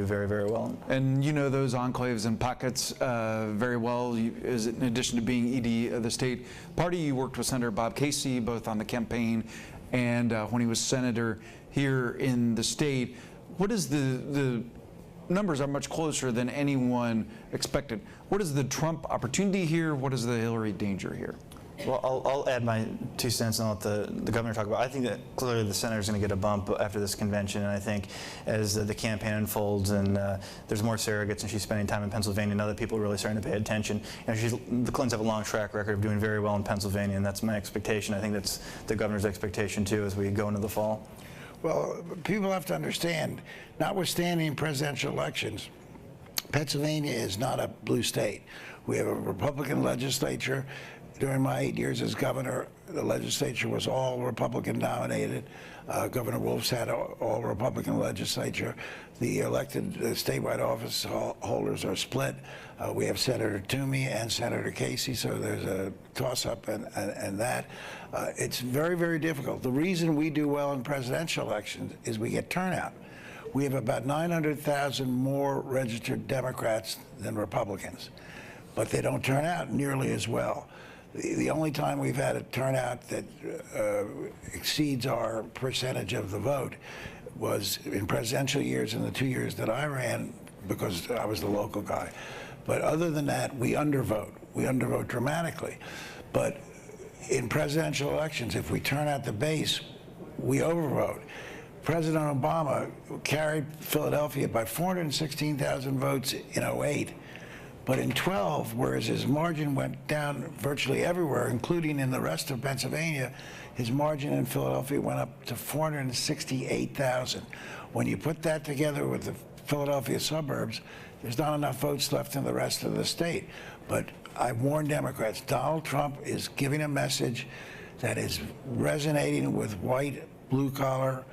very, very well. And you know those enclaves and pockets very well. In addition to being ED of the state party, you worked with Senator Bob Casey both on the campaign and when he was senator here in the state. What is the numbers are much closer than anyone expected. What is the Trump opportunity here? What is the Hillary danger here? Well, I'll add my 2 cents and let the governor talk about it. I think that clearly the senator's going to get a bump after this convention, and I think as the campaign unfolds and there's more surrogates and she's spending time in Pennsylvania, now that people are really starting to pay attention. The Clintons have a long track record of doing very well in Pennsylvania, and that's my expectation. I think that's the governor's expectation too as we go into the fall. Well, people have to understand, notwithstanding presidential elections, Pennsylvania is not a blue state. We have a Republican legislature. During my 8 years as governor, the legislature was all Republican nominated. Governor Wolf's had all Republican legislature. The elected statewide office holders are split. We have Senator Toomey and Senator Casey, so there's a toss-up and that. It's very, very difficult. The reason we do well in presidential elections is we get turnout. We have about 900,000 more registered Democrats than Republicans, but they don't turn out nearly as well. The only time we've had a turnout that exceeds our percentage of the vote was in presidential years in the 2 years that I ran, because I was the local guy. But other than that, we undervote. We undervote dramatically. But in presidential elections, if we turn out the base, we overvote. President Obama carried Philadelphia by 416,000 votes in '08. But in 12, whereas his margin went down virtually everywhere, including in the rest of Pennsylvania, his margin in Philadelphia went up to 468,000. When you put that together with the Philadelphia suburbs, there's not enough votes left in the rest of the state. But I warn Democrats, Donald Trump is giving a message that is resonating with white, blue-collar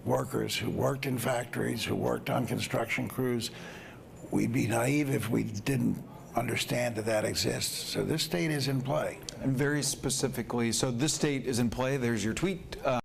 workers who worked in factories, who worked on construction crews. We'd be naive if we didn't understand that that exists. So this state is in play. And very specifically, so this state is in play. There's your tweet.